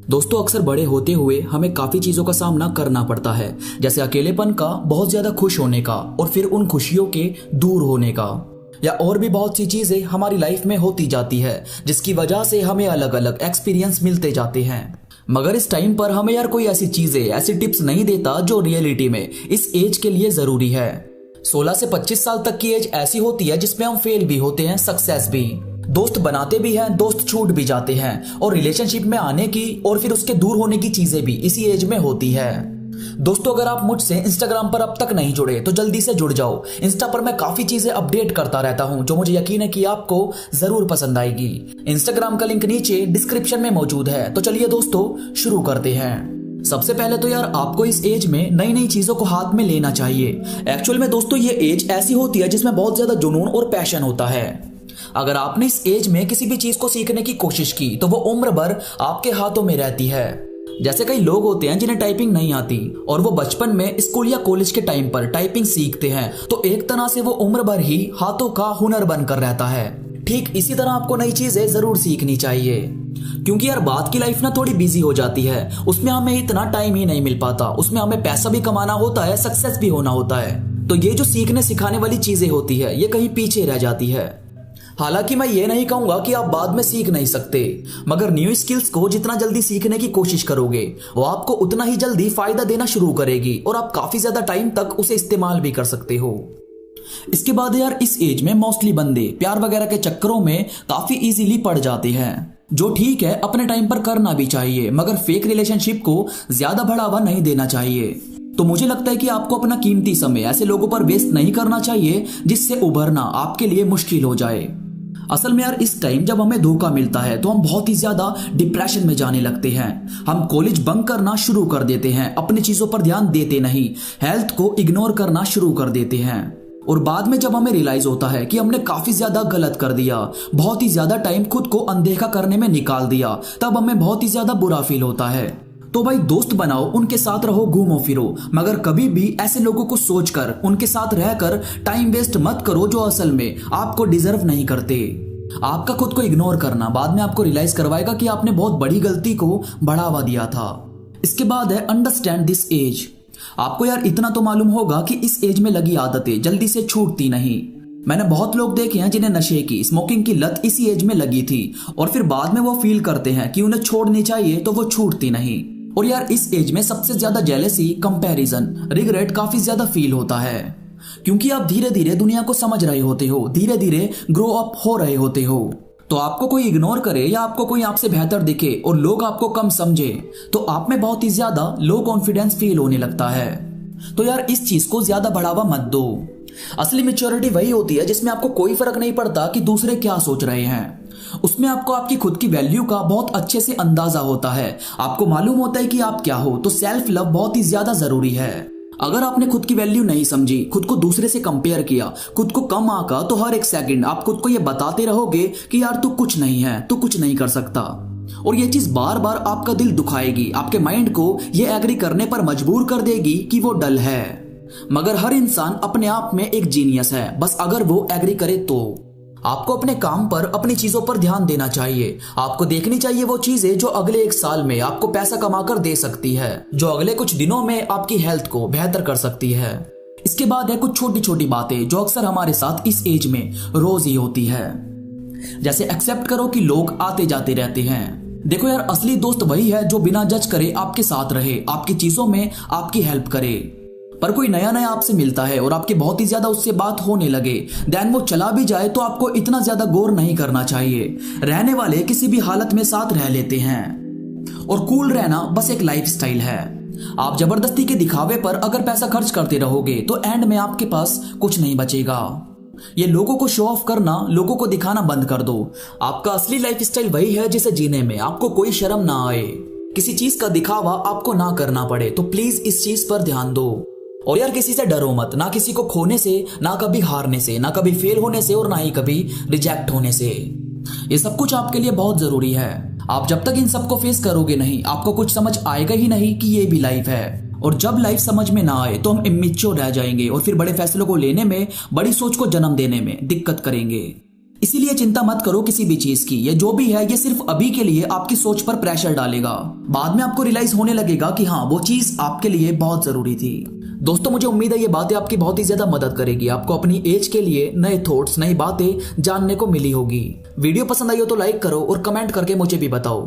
दोस्तों अक्सर बड़े होते हुए हमें काफी चीजों का सामना करना पड़ता है, जैसे अकेलेपन का, बहुत ज्यादा खुश होने का और फिर उन खुशियों के दूर होने का, या और भी बहुत सी चीजें हमारी लाइफ में होती जाती है जिसकी वजह से हमें अलग अलग एक्सपीरियंस मिलते जाते हैं। मगर इस टाइम पर हमें यार कोई ऐसी चीजें, ऐसी टिप्स नहीं देता जो रियलिटी में इस एज के लिए जरूरी है। 16 से 25 साल तक की एज ऐसी होती है जिसमें हम फेल भी होते हैं, सक्सेस भी, दोस्त बनाते भी हैं, दोस्त छूट भी जाते हैं, और रिलेशनशिप में आने की और फिर उसके दूर होने की चीजें भी इसी एज में होती है। दोस्तों अगर आप मुझसे इंस्टाग्राम पर अब तक नहीं जुड़े तो जल्दी से जुड़ जाओ। इंस्टा पर मैं काफी चीजें अपडेट करता रहता हूं जो मुझे यकीन है कि आपको जरूर पसंद आएगी। इंस्टाग्राम का लिंक नीचे डिस्क्रिप्शन में मौजूद है। तो चलिए दोस्तों शुरू करते हैं। सबसे पहले तो यार आपको इस एज में नई नई चीजों को हाथ में लेना चाहिए। एक्चुअल में दोस्तों ये एज ऐसी होती है जिसमें बहुत ज्यादा जुनून और पैशन होता है। अगर आपने इस एज में किसी भी चीज को सीखने की कोशिश की तो वो उम्र भर आपके हाथों में रहती है। जैसे कई लोग होते हैं जिन्हें टाइपिंग नहीं आती और वो बचपन में स्कूल या कॉलेज के टाइम पर टाइपिंग सीखते हैं, तो एक तरह से वो उम्र भर ही हाथों का हुनर बनकर रहता है। ठीक इसी तरह आपको नई चीजें जरूर सीखनी चाहिए, क्योंकि यार बात की लाइफ ना थोड़ी बिजी हो जाती है, उसमें हमें इतना टाइम ही नहीं मिल पाता, उसमें हमें पैसा भी कमाना होता है, सक्सेस भी होना होता है। तो ये जो सीखने सिखाने वाली चीजें होती है ये कहीं पीछे रह जाती है। हालांकि मैं ये नहीं कहूंगा कि आप बाद में सीख नहीं सकते, मगर न्यू स्किल्स को जितना जल्दी सीखने की कोशिश करोगे वो आपको उतना ही जल्दी फायदा देना शुरू करेगी और आप काफी ज्यादा टाइम तक उसे इस्तेमाल भी कर सकते हो। इसके बाद यार इस एज में मोस्टली बंदे प्यार वगैरह के चक्करों में काफी इजीली पड़ जाते हैं, जो ठीक है, अपने टाइम पर करना भी चाहिए, मगर फेक रिलेशनशिप को ज्यादा बढ़ावा नहीं देना चाहिए। तो मुझे लगता है कि आपको अपना कीमती समय ऐसे लोगों पर वेस्ट नहीं करना चाहिए जिससे उभरना आपके लिए मुश्किल हो जाए। असल में यार इस टाइम जब हमें धोखा मिलता है तो हम बहुत ही ज्यादा डिप्रेशन में जाने लगते हैं। हम कॉलेज बंक करना शुरू कर देते हैं, अपनी चीजों पर ध्यान देते नहीं, हेल्थ को इग्नोर करना शुरू कर देते हैं, और बाद में जब हमें रियलाइज होता है कि हमने काफी ज्यादा गलत कर दिया, बहुत ही ज्यादा टाइम खुद को अनदेखा करने में निकाल दिया, तब हमें बहुत ही ज्यादा बुरा फील होता है। तो भाई दोस्त बनाओ, उनके साथ रहो, घूमो फिरो, मगर कभी भी ऐसे लोगों को सोचकर उनके साथ रहकर टाइम वेस्ट मत करो जो असल में आपको डिजर्व नहीं करते। आपका खुद को इग्नोर करना बाद में आपको रियलाइज करवाएगा कि आपने बहुत बड़ी गलती को बढ़ावा दिया था। इसके बाद है अंडरस्टैंड दिस एज। आपको यार इतना तो मालूम होगा कि इस एज में लगी आदतें जल्दी से छूटती नहीं। मैंने बहुत लोग देखे हैं जिन्हें नशे की, स्मोकिंग की लत इसी एज में लगी थी और फिर बाद में वो फील करते हैं कि उन्हें छोड़नी चाहिए तो वो छूटती नहीं। और यार इस एज में सबसे ज्यादा जेलेसी, कंपैरिजन, रिग्रेट काफी ज्यादा फील होता है, क्योंकि आप धीरे धीरे दुनिया को समझ रहे होते हो, धीरे धीरे ग्रो अप हो रहे होते हो। तो आपको कोई इग्नोर करे या आपको कोई आपसे बेहतर दिखे और लोग आपको कम समझे तो आप में बहुत ही ज्यादा लो कॉन्फिडेंस फील होने लगता है। तो यार इस चीज को ज्यादा बढ़ावा मत दो। असली मैच्योरिटी वही होती है जिसमें आपको कोई फर्क नहीं पड़ता कि दूसरे क्या सोच रहे हैं। उसमें आपको आपकी खुद की वैल्यू का बहुत अच्छे से अंदाजा होता है, आपको मालूम होता है कि आप क्या हो। तो सेल्फ लव बहुत ही ज्यादा जरूरी है। अगर आपने खुद की वैल्यू नहीं समझी, खुद को दूसरे से कंपेयर किया, खुद को कम आंका, तो हर एक सेकंड आप खुद को ये बताते रहोगे कि यार तू कुछ नहीं है, तू कुछ नहीं कर सकता, और ये चीज बार बार आपका दिल दुखाएगी, आपके माइंड को ये एग्री करने पर मजबूर कर देगी कि वो डल है। मगर हर इंसान अपने आप में एक जीनियस है, बस अगर वो एग्री करे तो। आपको अपने काम पर, अपनी चीजों पर ध्यान देना चाहिए। आपको देखनी चाहिए वो चीजें जो अगले 1 साल में आपको पैसा कमाकर दे सकती है, जो अगले कुछ दिनों में आपकी हेल्थ को बेहतर कर सकती है। इसके बाद है कुछ छोटी छोटी बातें जो अक्सर हमारे साथ इस एज में रोज ही होती है। जैसे एक्सेप्ट करो कि लोग आते जाते रहते हैं। देखो यार असली दोस्त वही है जो बिना जज करे आपके साथ रहे, आपकी चीजों में आपकी हेल्प करे। पर कोई नया नया आपसे मिलता है और आपकी बहुत ही ज्यादा उससे बात होने लगे, देन वो चला भी जाए तो आपको इतना ज्यादा गौर नहीं करना चाहिए। रहने वाले किसी भी हालत में साथ रह लेते हैं और कूल रहना बस एक लाइफस्टाइल है। आप जबरदस्ती के दिखावे पर अगर पैसा खर्च करते रहोगे तो एंड में आपके पास कुछ नहीं बचेगा। ये लोगों को शो ऑफ करना, लोगों को दिखाना बंद कर दो। आपका असली लाइफस्टाइल वही है जिसे जीने में आपको कोई शर्म ना आए, किसी चीज का दिखावा आपको ना करना पड़े। तो प्लीज इस चीज पर ध्यान दो। और यार किसी से डरो मत, ना किसी को खोने से, ना कभी हारने से, ना कभी फेल होने से और ना ही कभी रिजेक्ट होने से। ये सब कुछ आपके लिए बहुत जरूरी है। आप जब तक इन सबको फेस करोगे नहीं, आपको कुछ समझ आएगा ही नहीं कि ये भी लाइफ है। और जब लाइफ समझ में ना आए तो हम इमेच्योर रह जाएंगे और फिर बड़े फैसलों को लेने में, बड़ी सोच को जन्म देने में दिक्कत करेंगे। इसीलिए चिंता मत करो किसी भी चीज की, ये जो भी है ये सिर्फ अभी के लिए आपकी सोच पर प्रेशर डालेगा। बाद में आपको रियलाइज होने लगेगा कि हाँ वो चीज आपके लिए बहुत जरूरी थी। दोस्तों मुझे उम्मीद है ये बातें आपकी बहुत ही ज्यादा मदद करेगी, आपको अपनी एज के लिए नए थॉट्स नई बातें जानने को मिली होगी। वीडियो पसंद आई हो तो लाइक करो और कमेंट करके मुझे भी बताओ।